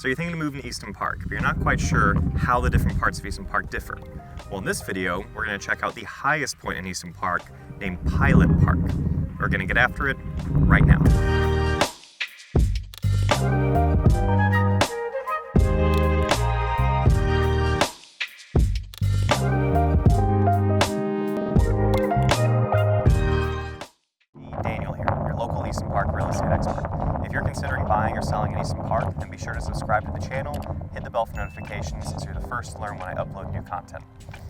So you're thinking of moving to Easton Park, but you're not quite sure how the different parts of Easton Park differ. Well, in this video, we're going to check out the highest point in Easton Park named Pilot Park. We're going to get after it right now. Daniel here, your local Easton Park real estate expert. If you're considering buying or selling in Easton Park, then be sure to subscribe to the channel, hit the bell for notifications so you're the first to learn when I upload new content.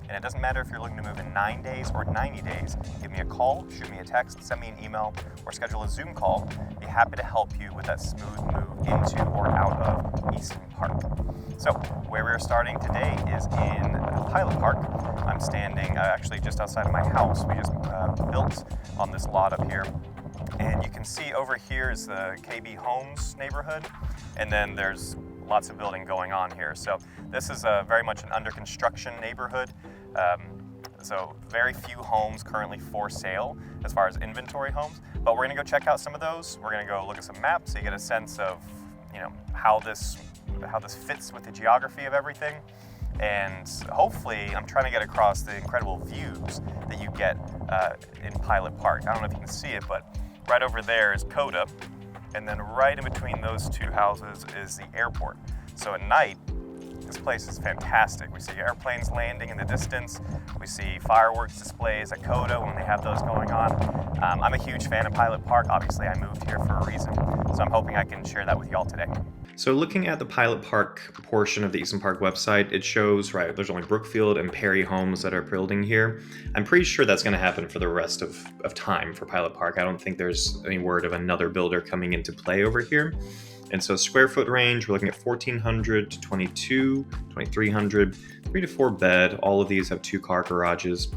And it doesn't matter if you're looking to move in 9 days or 90 days, give me a call, shoot me a text, send me an email, or schedule a Zoom call. I'd be happy to help you with that smooth move into or out of Easton Park. So, where we're starting today is in Pilot Park. I'm standing actually just outside of my house. We just built on this lot up here. And you can see over here is the KB Homes neighborhood, and then there's lots of building going on here. So this is very much an under construction neighborhood. So very few homes currently for sale as far as inventory homes, but we're gonna go check out some of those. We're gonna go look at some maps so you get a sense of, how this fits with the geography of everything. And hopefully, I'm trying to get across the incredible views that you get in Pilot Park. I don't know if you can see it, but right over there is Coda, and then right in between those two houses is the airport. So at night, this place is fantastic. We see airplanes landing in the distance. We see fireworks displays at Coda when they have those going on. I'm a huge fan of Pilot Park. Obviously, I moved here for a reason, so I'm hoping I can share that with y'all today. So looking at the Pilot Park portion of the Easton Park website, it shows, there's only Brookfield and Perry homes that are building here. I'm pretty sure that's going to happen for the rest of time for Pilot Park. I don't think there's any word of another builder coming into play over here. And so square foot range, we're looking at 1,400 to 2,300, 3 to 4 bed. All of these have 2-car garages.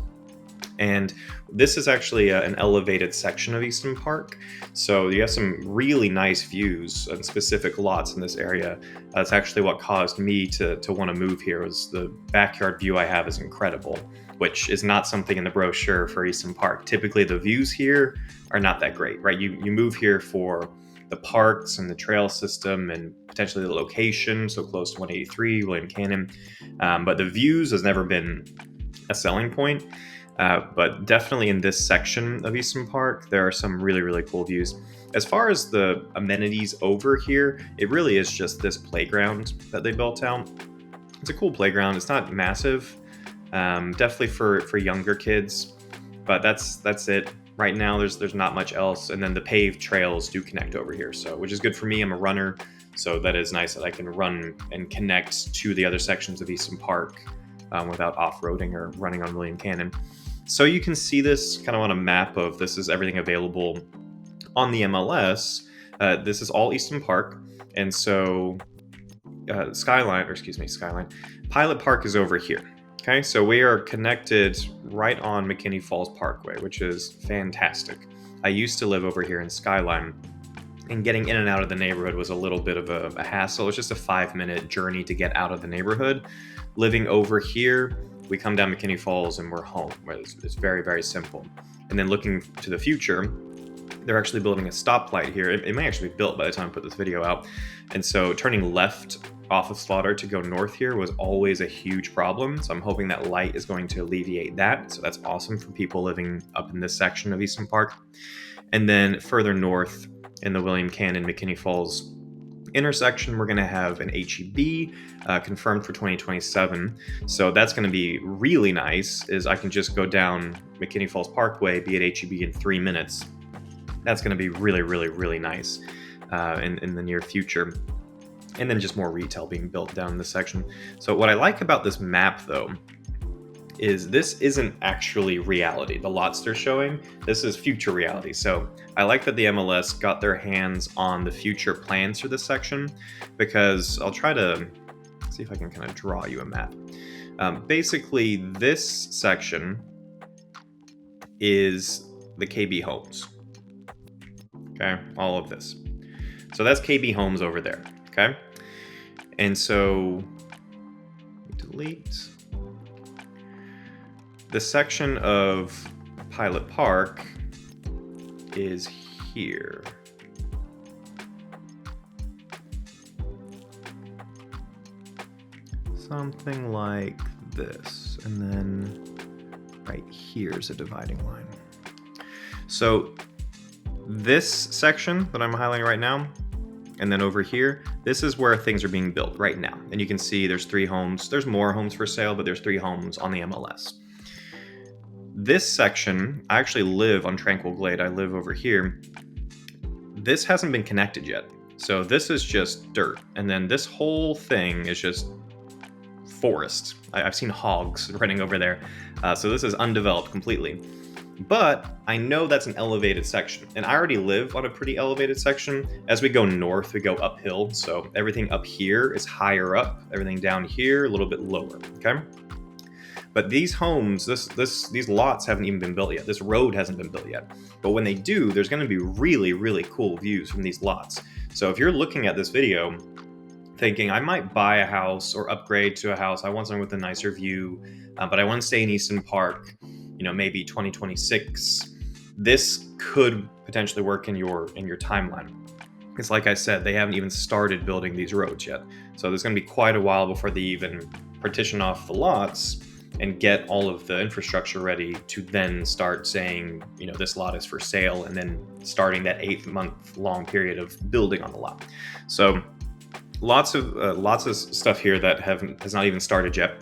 And this is actually an elevated section of Easton Park. So you have some really nice views on specific lots in this area. That's actually what caused me to want to move here. Was the backyard view I have is incredible, which is not something in the brochure for Easton Park. Typically the views here are not that great, right? You move here for the parks and the trail system and potentially the location, so close to 183, William Cannon. But the views has never been a selling point. But definitely in this section of Easton Park, there are some really, really cool views. As far as the amenities over here, it really is just this playground that they built out. It's a cool playground. It's not massive, definitely for younger kids, but that's it. Right now, there's not much else, and then the paved trails do connect over here, so which is good for me. I'm a runner, so that is nice that I can run and connect to the other sections of Easton Park without off-roading or running on William Cannon. So you can see this kind of on a map of this is everything available on the MLS. This is all Easton Park, and so Skyline. Pilot Park is over here. Okay, so we are connected right on McKinney Falls Parkway, which is fantastic. I used to live over here in Skyline, and getting in and out of the neighborhood was a little bit of a hassle. It's just a 5-minute journey to get out of the neighborhood. Living over here, we come down McKinney Falls and we're home. It's very, very simple. And then looking to the future, they're actually building a stoplight here. It may actually be built by the time I put this video out. And so turning left off of Slaughter to go north here was always a huge problem. So I'm hoping that light is going to alleviate that. So that's awesome for people living up in this section of Easton Park. And then further north in the William Cannon McKinney Falls intersection, we're going to have an HEB confirmed for 2027. So that's going to be really nice, is I can just go down McKinney Falls Parkway, be at HEB in 3 minutes. That's going to be really, really, really nice in the near future. And then just more retail being built down in this section. So what I like about this map, though, is this isn't actually reality. The lots they're showing, this is future reality. So I like that the MLS got their hands on the future plans for this section, because I'll try to see if I can kind of draw you a map. Basically, this section is the KB Homes. Okay, all of this. So that's KB Homes over there. Okay, and so delete the section of Pilot Park is here. something like this. And then right here's a dividing line. So this section that I'm highlighting right now, and then over here, this is where things are being built right now. And you can see there's 3 homes. There's more homes for sale, but there's 3 homes on the MLS. This section, I actually live on Tranquil Glade. I live over here. This hasn't been connected yet. So this is just dirt. And then this whole thing is just forest. I've seen hogs running over there. So this is undeveloped completely. But I know that's an elevated section. And I already live on a pretty elevated section. As we go north, we go uphill. So everything up here is higher up. Everything down here, a little bit lower, okay? But these homes, these lots haven't even been built yet. This road hasn't been built yet. But when they do, there's gonna be really, really cool views from these lots. So if you're looking at this video thinking, I might buy a house or upgrade to a house, I want something with a nicer view, but I want to stay in Easton Park, maybe 2026, this could potentially work in your timeline. Because like I said, they haven't even started building these roads yet. So there's going to be quite a while before they even partition off the lots and get all of the infrastructure ready to then start saying, this lot is for sale, and then starting that 8-month-long period of building on the lot. So lots of stuff here that has not even started yet.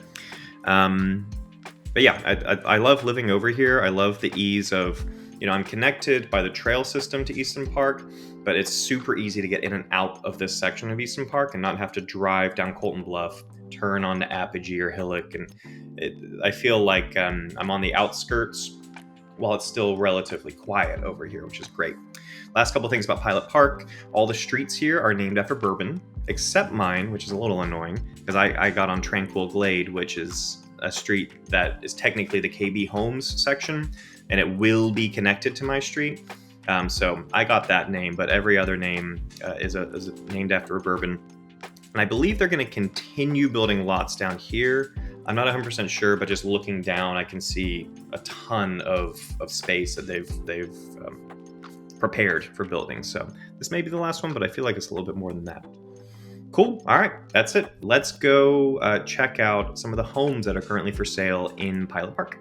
But yeah, I love living over here. I love the ease of, I'm connected by the trail system to Easton Park, but it's super easy to get in and out of this section of Easton Park and not have to drive down Colton Bluff, turn onto Apogee or Hillock. And I feel like I'm on the outskirts while it's still relatively quiet over here, which is great. Last couple things about Pilot Park. All the streets here are named after bourbon, except mine, which is a little annoying because I got on Tranquil Glade, which is a street that is technically the KB Homes section, and it will be connected to my street. So I got that name, but every other name is named after a bourbon. And I believe they're going to continue building lots down here. I'm not 100% sure, but just looking down, I can see a ton of space that they've prepared for building. So this may be the last one, but I feel like it's a little bit more than that. Cool. All right, that's it. Let's go check out some of the homes that are currently for sale in Pilot Park.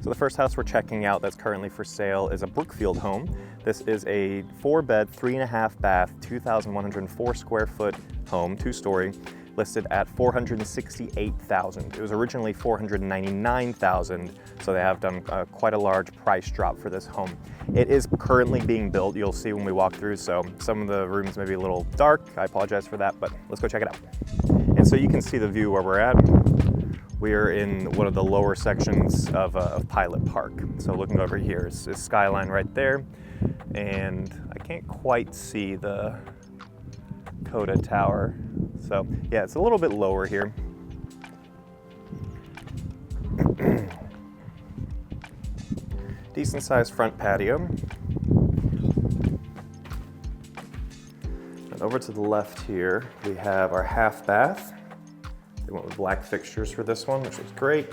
So the first house we're checking out that's currently for sale is a Brookfield home. This is a 4-bed, 3.5 bath, 2,104 square foot home, 2-story, listed at $468,000. It was originally $499,000, so they have done quite a large price drop for this home. It is currently being built. You'll see when we walk through, so some of the rooms may be a little dark. I apologize for that, but let's go check it out. And so you can see the view where we're at. We are in one of the lower sections of Pilot Park. So looking over here is skyline right there, and I can't quite see the Coda Tower. So yeah, it's a little bit lower here. Decent sized front patio. And over to the left here, we have our half bath. They went with black fixtures for this one, which is great.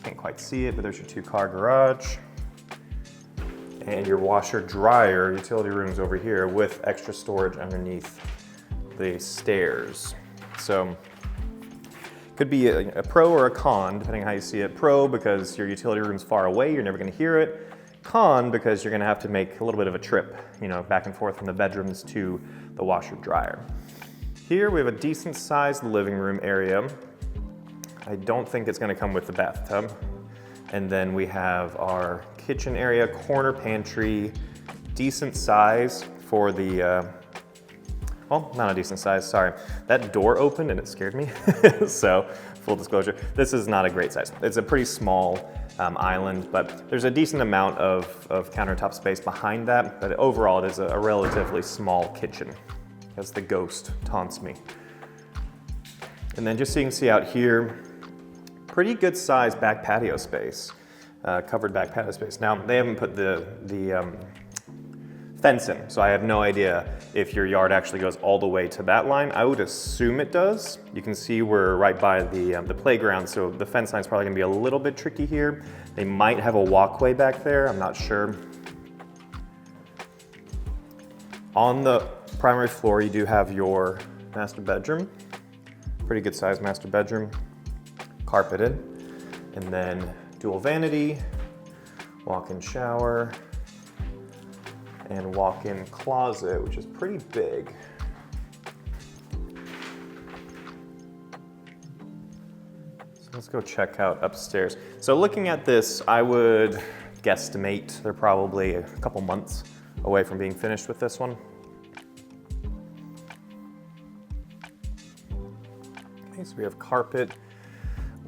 Can't quite see it, but there's your 2-car garage. And your washer dryer utility rooms over here with extra storage underneath the stairs. So could be a pro or a con, depending on how you see it. Pro because your utility room's far away, you're never gonna hear it. Con because you're gonna have to make a little bit of a trip, back and forth from the bedrooms to the washer dryer. Here we have a decent sized living room area. I don't think it's gonna come with the bathtub. And then we have our kitchen area, corner pantry, decent size for the, well, not a decent size, sorry. That door opened and it scared me. So, full disclosure, this is not a great size. It's a pretty small island, but there's a decent amount of countertop space behind that, but overall it is a relatively small kitchen, as the ghost taunts me. And then just so you can see out here, pretty good sized back patio space, covered back patio space. Now, they haven't put the fence in, so I have no idea if your yard actually goes all the way to that line. I would assume it does. You can see we're right by the playground, so the fence line is probably gonna be a little bit tricky here. They might have a walkway back there, I'm not sure. On the primary floor, you do have your master bedroom. Pretty good sized master bedroom. carpeted. And then dual vanity, walk-in shower, and walk-in closet, which is pretty big. So let's go check out upstairs. So looking at this, I would guesstimate they're probably a couple months away from being finished with this one. Okay, so we have carpet,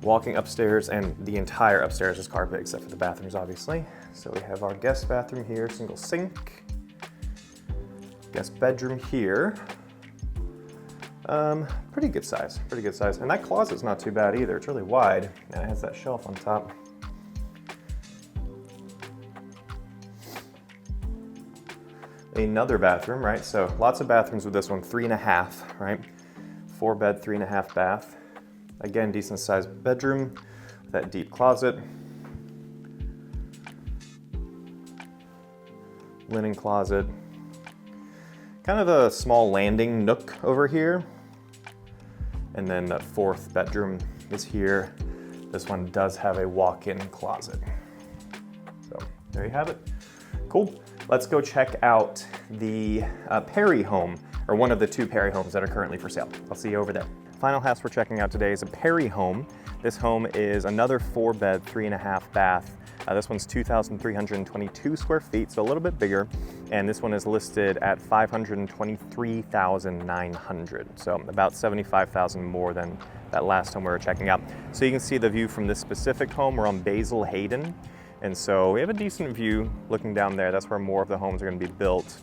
walking upstairs, and the entire upstairs is carpet except for the bathrooms, obviously. So we have our guest bathroom here, single sink. Guest bedroom here. Pretty good size, pretty good size. And that closet's not too bad either. It's really wide, and it has that shelf on top. Another bathroom, right? So lots of bathrooms with this one, 3.5, right? 4 bed, 3.5 bath. Again, decent sized bedroom with that deep closet. Linen closet. Kind of a small landing nook over here. And then that 4th bedroom is here. This one does have a walk-in closet. So there you have it. Cool. Let's go check out the Perry home, or one of the 2 Perry homes that are currently for sale. I'll see you over there. Final house we're checking out today is a Perry home. This home is another 4 bed, 3.5 bath. This one's 2,322 square feet, so a little bit bigger. And this one is listed at $523,900. So about $75,000 more than that last home we were checking out. So you can see the view from this specific home. We're on Basil Hayden. And so we have a decent view looking down there. That's where more of the homes are going to be built.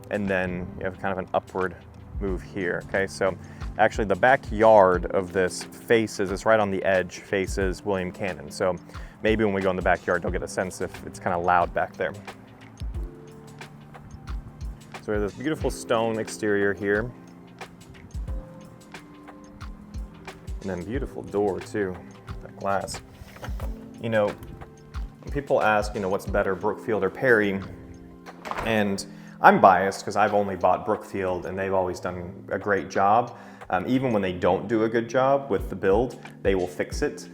And then you have kind of an upward move here. Okay, so actually the backyard of this faces, it's right on the edge, faces William Cannon. So maybe when we go in the backyard, you'll get a sense if it's kind of loud back there. So we have this beautiful stone exterior here. And then beautiful door too, that glass. You know, people ask, what's better, Brookfield or Perry? And I'm biased because I've only bought Brookfield and they've always done a great job. Even when they don't do a good job with the build, they will fix it.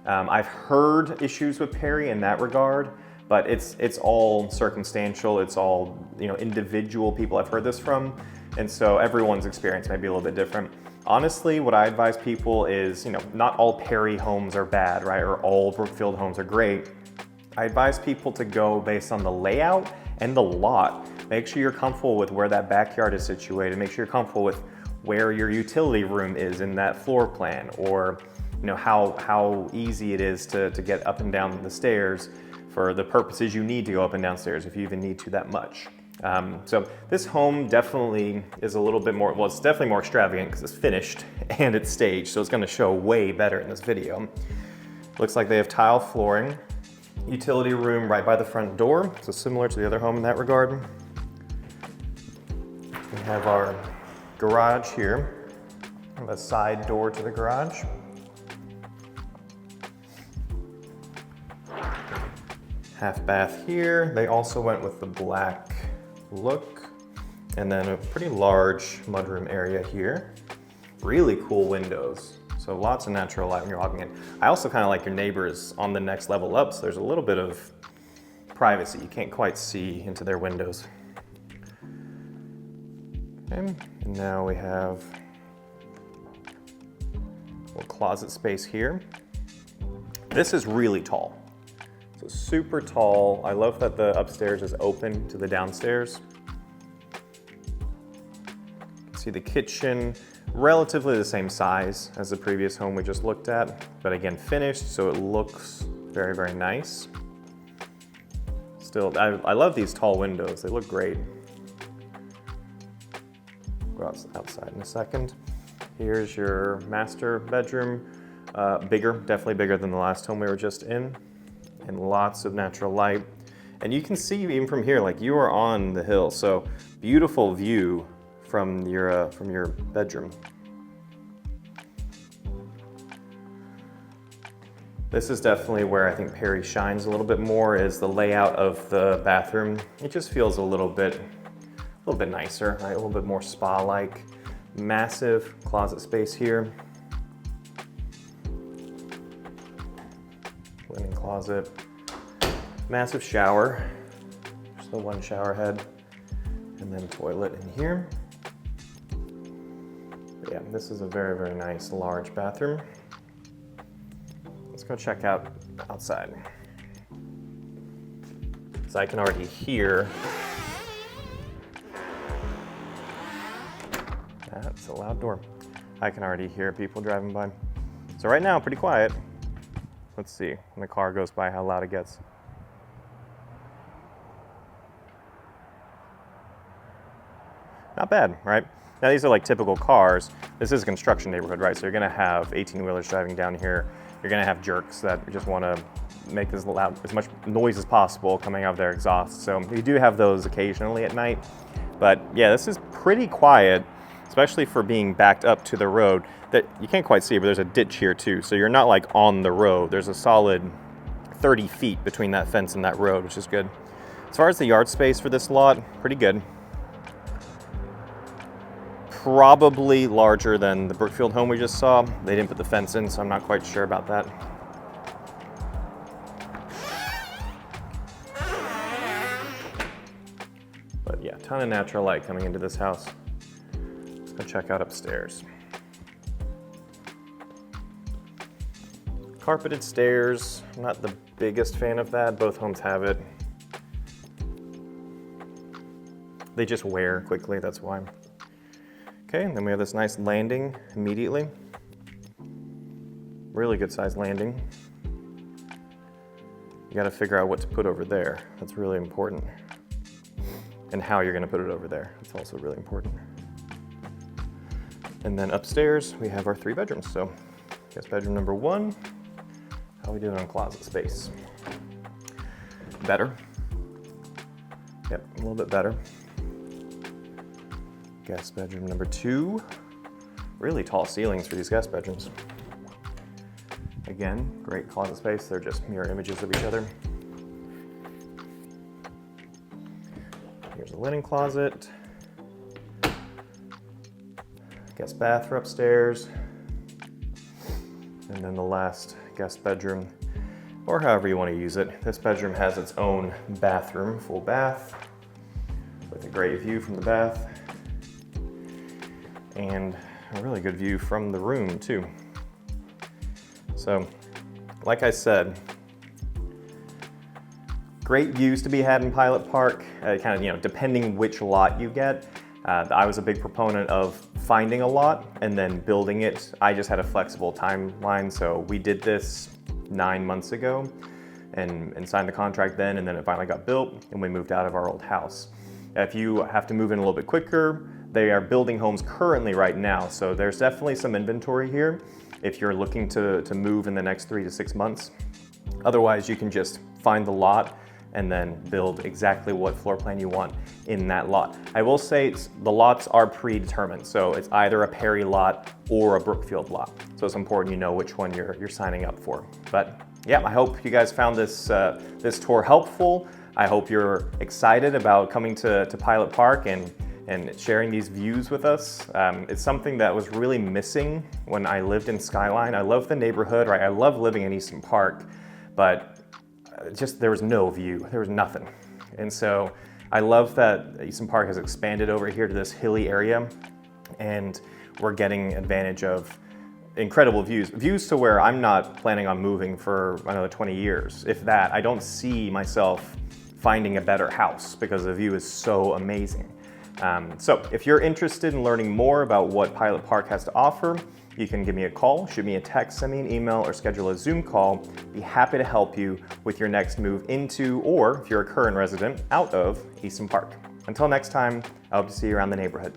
I've heard issues with Perry in that regard, but it's all circumstantial. It's all individual people I've heard this from. And so everyone's experience may be a little bit different. Honestly, what I advise people is, not all Perry homes are bad, right? Or all Brookfield homes are great. I advise people to go based on the layout and the lot. Make sure you're comfortable with where that backyard is situated. Make sure you're comfortable with where your utility room is in that floor plan, or how easy it is to get up and down the stairs for the purposes you need to go up and down stairs, if you even need to that much. So this home definitely is a little bit more, well, it's definitely more extravagant because it's finished and it's staged, so it's going to show way better in this video. Looks like they have tile flooring. Utility room right by the front door, so similar to the other home in that regard. We have our garage here. We have a side door to the garage. Half bath here. They also went with the black look. And then a pretty large mudroom area here. Really cool windows. So lots of natural light when you're walking in. I also kind of like your neighbors on the next level up, so there's a little bit of privacy. You can't quite see into their windows. Okay, and now we have a little closet space here. This is really tall. So super tall. I love that the upstairs is open to the downstairs. You can see the kitchen, relatively the same size as the previous home we just looked at, but again finished, so it looks very, very nice. Still, I love these tall windows. They look great. Go outside in a second. Here's your master bedroom. Bigger, definitely bigger than the last home we were just in, and lots of natural light. And you can see even from here, like you are on the hill, so beautiful view from your bedroom. This is definitely where I think Perry shines a little bit more, is the layout of the bathroom. It just feels a little bit nicer, right? A little bit more spa-like. Massive closet space here. linen closet, massive shower, just the one shower head, and then toilet in here. But yeah, this is a very, very nice large bathroom. Let's go check out outside. So I can already hear, that's a loud door. I can already hear people driving by. So right now, pretty quiet. Let's see, when the car goes by, how loud it gets. Not bad, right? Now these are like typical cars. This is a construction neighborhood, right? So you're gonna have 18-wheelers driving down here. You're gonna have jerks that just wanna make as much noise as possible coming out of their exhaust. So you do have those occasionally at night. But yeah, this is pretty quiet, especially for being backed up to the road. That you can't quite see, but there's a ditch here too. So you're not like on the road. There's a solid 30 feet between that fence and that road, which is good. As far as the yard space for this lot, pretty good. Probably larger than the Brookfield home we just saw. They didn't put the fence in, so I'm not quite sure about that. But yeah, ton of natural light coming into this house. Let's go check out upstairs. Carpeted stairs, I'm not the biggest fan of that. Both homes have it. They just wear quickly, that's why. Okay, and then we have this nice landing immediately. Really good sized landing. You gotta figure out what to put over there. That's really important. And how you're gonna put it over there. That's also really important. And then upstairs, we have our 3 bedrooms. So, guest bedroom number 1. How we doing on closet space? Better. Yep, a little bit better. Guest bedroom number 2. Really tall ceilings for these guest bedrooms. Again, great closet space. They're just mirror images of each other. Here's a linen closet. Guest bath for upstairs. And then the last guest bedroom, or however you want to use it. This bedroom has its own bathroom, full bath, with a great view from the bath. And a really good view from the room too. So, like I said, great views to be had in Pilot Park, kind of, depending which lot you get. I was a big proponent of finding a lot and then building it. I just had a flexible timeline, so we did this 9 months ago and signed the contract then, and then it finally got built and we moved out of our old house. If you have to move in a little bit quicker, they are building homes currently right now, so there's definitely some inventory here if you're looking to move in the next 3 to 6 months. Otherwise, you can just find the lot and then build exactly what floor plan you want in that lot. I will say the lots are predetermined, so it's either a Perry lot or a Brookfield lot. So it's important you know which one you're signing up for. But yeah, I hope you guys found this tour helpful. I hope you're excited about coming to Pilot Park and sharing these views with us. It's something that was really missing when I lived in Skyline. I love the neighborhood, right? I love living in Easton Park, but just there was no view, there was nothing. And so I love that Easton Park has expanded over here to this hilly area, and we're getting advantage of incredible views to where I'm not planning on moving for another 20 years. If that, I don't see myself finding a better house because the view is so amazing. So if you're interested in learning more about what Pilot Park has to offer, you can give me a call, shoot me a text, send me an email, or schedule a Zoom call. Be happy to help you with your next move into, or if you're a current resident, out of Easton Park. Until next time, I hope to see you around the neighborhood.